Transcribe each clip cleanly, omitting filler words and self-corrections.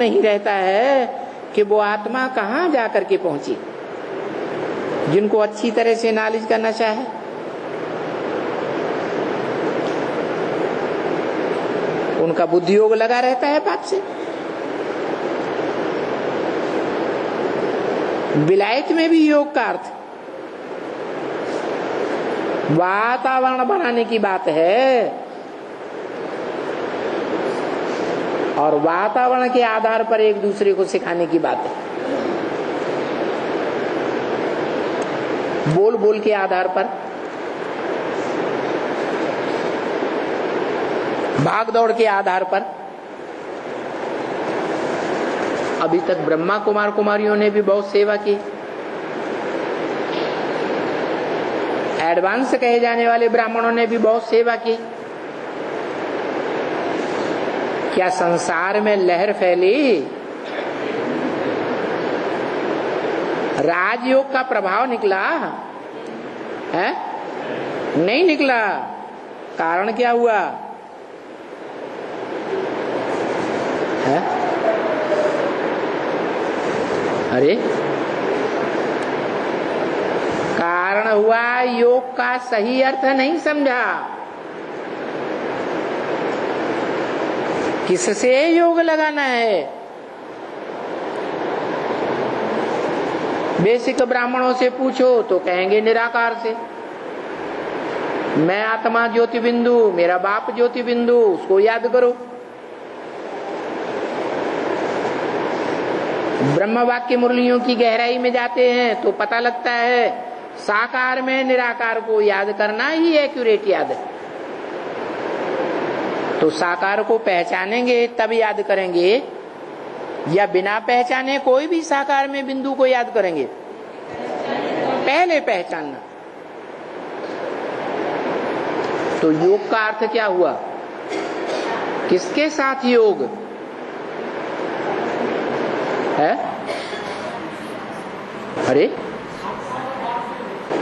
नहीं रहता है कि वो आत्मा कहाँ जाकर के पहुंची। जिनको अच्छी तरह से नॉलेज का नशा है, उनका बुद्धि योग लगा रहता है बात से। विलायत में भी योग का अर्थ वातावरण बनाने की बात है, और वातावरण के आधार पर एक दूसरे को सिखाने की बात है। बोल बोल के आधार पर, भाग दौड़ के आधार पर। अभी तक ब्रह्मा कुमार कुमारियों ने भी बहुत सेवा की। एडवांस कहे जाने वाले ब्राह्मणों ने भी बहुत सेवा की। क्या संसार में लहर फैली? राजयोग का प्रभाव निकला है? नहीं निकला। कारण क्या हुआ है? अरे कारण हुआ योग का सही अर्थ नहीं समझा। किससे योग लगाना है? बेसिक ब्राह्मणों से पूछो तो कहेंगे निराकार से। मैं आत्मा ज्योति बिंदु, मेरा बाप ज्योति बिंदु, उसको याद करो। ब्रह्म वाक्य मुरलियों की गहराई में जाते हैं तो पता लगता है साकार में निराकार को याद करना ही एक्यूरेट याद है। तो साकार को पहचानेंगे तब याद करेंगे, या बिना पहचाने कोई भी साकार में बिंदु को याद करेंगे? पहले पहचानना। तो योग का अर्थ क्या हुआ? किसके साथ योग है? अरे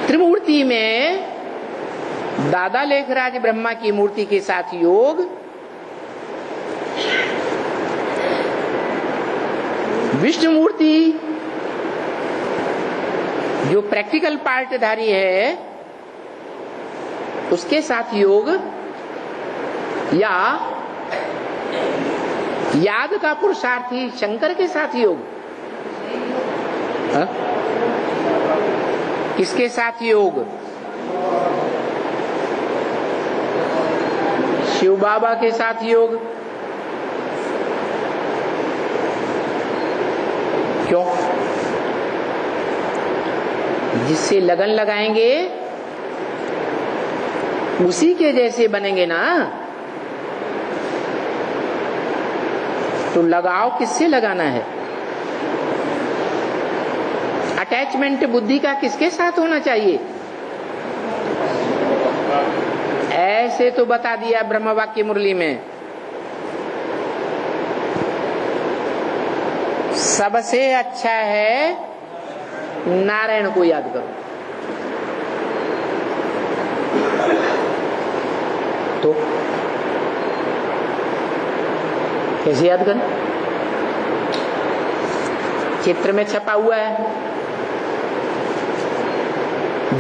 त्रिमूर्ति में दादा लेखराज ब्रह्मा की मूर्ति के साथ योग, विष्णु मूर्ति जो प्रैक्टिकल पार्टधारी है उसके साथ योग, या याद का पुरुषार्थी शंकर के साथ योग? किसके साथ योग? शिव बाबा के साथ योग। क्यों? जिससे लगन लगाएंगे उसी के जैसे बनेंगे ना। तो लगाव किससे लगाना है? अटैचमेंट बुद्धि का किसके साथ होना चाहिए? ऐसे तो बता दिया ब्रह्म वाक्य मुरली में। सबसे अच्छा है नारायण को याद करो। तो कैसे याद करें? चित्र में छपा हुआ है,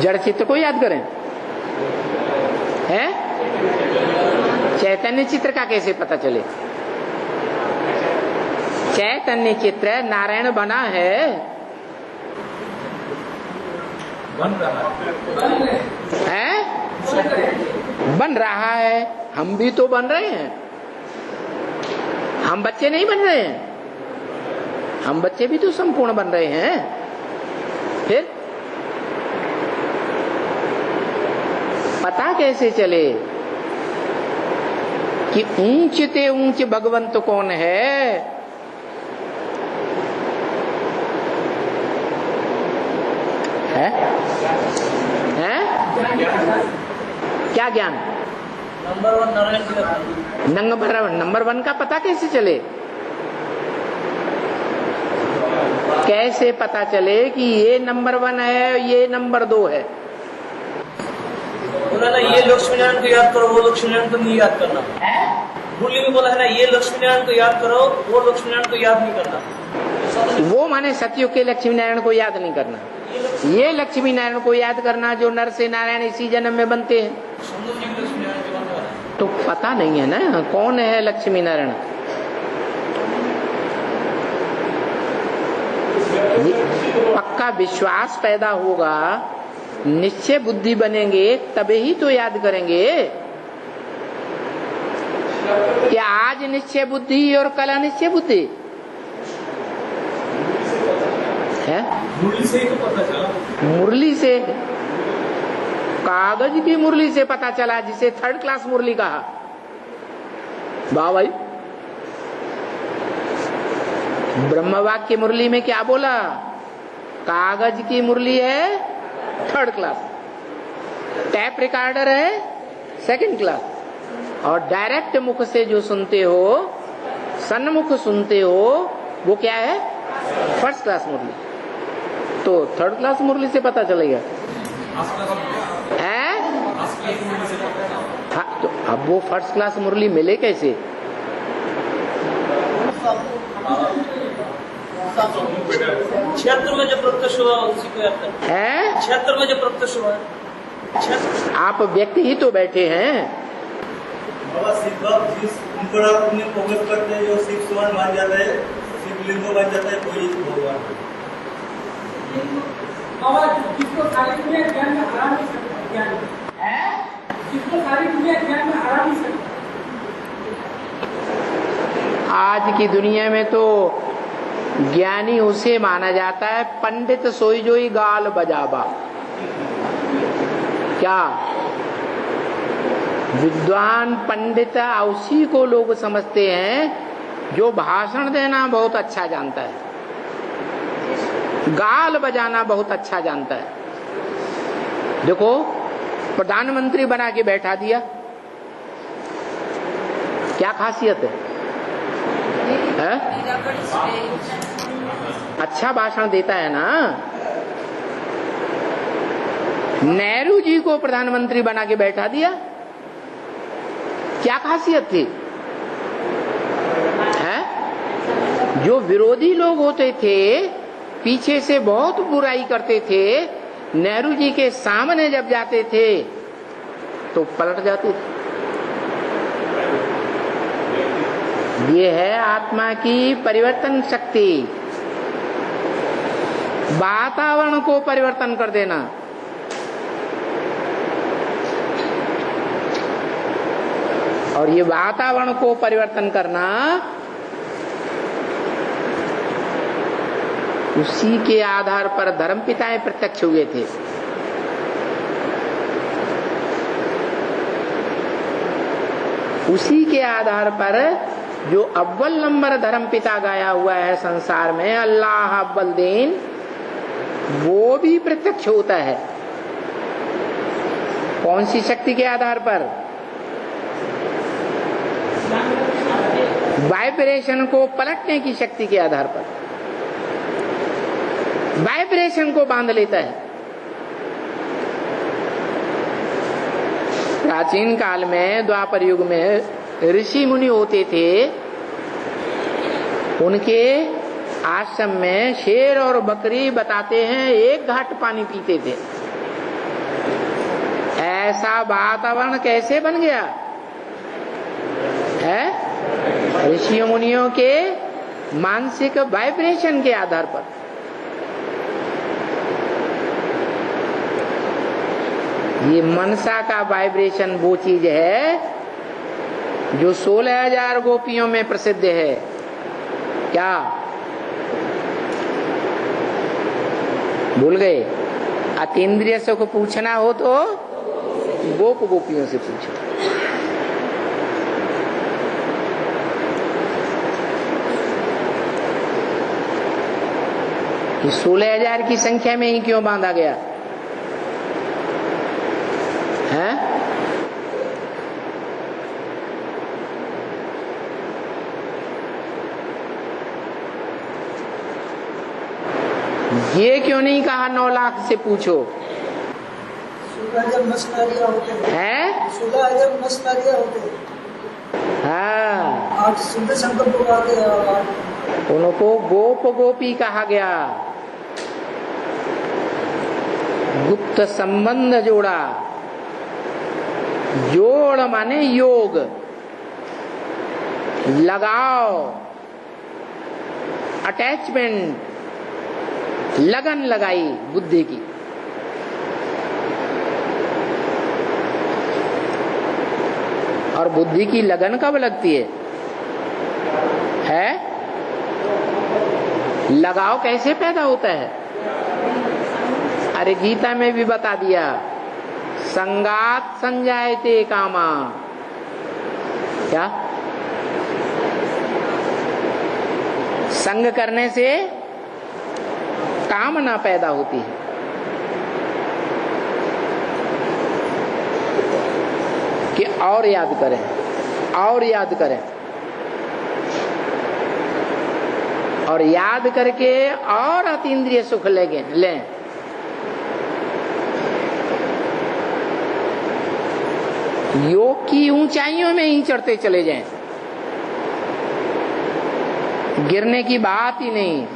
जड़ चित्र को याद करें? है? चैतन्य चित्र का कैसे पता चले? चैतन्य चित्र नारायण बना है, बन रहा है। हम भी तो बन रहे हैं। हम बच्चे नहीं बन रहे हैं, हम बच्चे भी तो संपूर्ण बन रहे हैं। फिर पता कैसे चले कि ऊंच ते ऊंच भगवंत कौन है? है? क्या ज्ञान? Number one Narayan. Number one का पता कैसे चले? कैसे पता चले कि ये नंबर वन है, ये नंबर दो है? बोला ना, ये लक्ष्मी नारायण को याद करो, वो लक्ष्मी नारायण को नहीं याद करना है। मुरली में बोला है ना, ये लक्ष्मी नारायण को याद करो, वो लक्ष्मी नारायण को याद नहीं करना। वो माने सतयुग के लक्ष्मी नारायण को याद नहीं करना, ये लक्ष्मी नारायण को याद करना जो नर से नारायण इसी जन्म में बनते हैं। लक्ष्मी नारायण के बनने वाला है। तो पता नहीं है ना कौन है लक्ष्मी नारायण। पक्का विश्वास पैदा होगा, निश्चय बुद्धि बनेंगे, तभी ही तो याद करेंगे। क्या आज निश्चय बुद्धि और कल अनिश्चय बुद्धि है? मुरली से ही तो पता चला। मुरली से, कागज की मुरली से पता चला, जिसे थर्ड क्लास मुरली कहा। वाह भाई, ब्रह्मवाक्य मुरली में क्या बोला? कागज की मुरली है थर्ड क्लास, टैप रिकॉर्डर है सेकंड क्लास, और डायरेक्ट मुख से जो सुनते हो, सन्मुख सुनते हो, वो क्या है? फर्स्ट क्लास मुरली। तो थर्ड क्लास मुरली से पता चलेगा है? हाँ, तो अब वो फर्स्ट क्लास मुरली मिले कैसे? क्षेत्र में जो प्रत्यक्ष हुआ उसी को याद करना है। क्षेत्र में जो प्रत्यक्ष हुआ है, आप व्यक्ति ही तो बैठे हैं। बाबा शिव जिस ऊपर में फोकस करते हैं, जो शिव समान बन जाता है, शिवलिंग बन जाता है, कोई भगवान बाबा जिसको सारी दुनिया ज्ञान में हरा नहीं सकता, ज्ञान है जिसको सारी दुनिया ज्ञान में हरा नहीं सकता। आज की दुनिया में तो ज्ञानी उसे माना जाता है पंडित सोई जोई गाल बजाबा। क्या विद्वान पंडित उसी को लोग समझते हैं जो भाषण देना बहुत अच्छा जानता है, गाल बजाना बहुत अच्छा जानता है। देखो, प्रधानमंत्री बना के बैठा दिया, क्या खासियत है? अच्छा भाषण देता है ना। नेहरू जी को प्रधानमंत्री बना के बैठा दिया, क्या खासियत थी? है? जो विरोधी लोग होते थे, पीछे से बहुत बुराई करते थे, नेहरू जी के सामने जब जाते थे तो पलट जाते थे। ये है आत्मा की परिवर्तन शक्ति, वातावरण को परिवर्तन कर देना। और ये वातावरण को परिवर्तन करना उसी के आधार पर धर्मपिताएं प्रत्यक्ष हुए थे। उसी के आधार पर जो अव्वल नंबर धर्मपिता गाया हुआ है संसार में, अल्लाह अव्वल दीन, वो भी प्रत्यक्ष होता है। कौन सी शक्ति के आधार पर? वाइब्रेशन को पलटने की शक्ति के आधार पर। वाइब्रेशन को बांध लेता है। प्राचीन काल में, द्वापर युग में ऋषि मुनि होते थे, उनके आश्रम में शेर और बकरी बताते हैं एक घाट पानी पीते थे। ऐसा वातावरण कैसे बन गया है? ऋषि मुनियों के मानसिक वाइब्रेशन के आधार पर। ये मनसा का वाइब्रेशन वो चीज है जो 16,000 गोपियों में प्रसिद्ध है। क्या भूल गए? अतीन्द्रिय सुख पूछना हो तो गोप गोपियों से पूछो। कि 16,000 की संख्या में ही क्यों बांधा गया है? ये क्यों नहीं कहा 9 लाख से पूछो? 16,000 मस्तारिया होते हैं? 16,000 मस्तारिया होते। हाँ, आज शुद्ध संकल्प को आगे उनको गोप गोपी कहा गया। गुप्त संबंध जोड़ा। जोड़ माने योग, लगाव, अटैचमेंट, लगन लगाई बुद्धि की। और बुद्धि की लगन कब लगती है? लगाव कैसे पैदा होता है? अरे गीता में भी बता दिया, संगात संजायते कामा। क्या? संग करने से कामना पैदा होती है। कि और याद करें, और याद करें, और याद करके और अतीन्द्रिय सुख लें। योग की ऊंचाइयों में ही चढ़ते चले जाएं, गिरने की बात ही नहीं।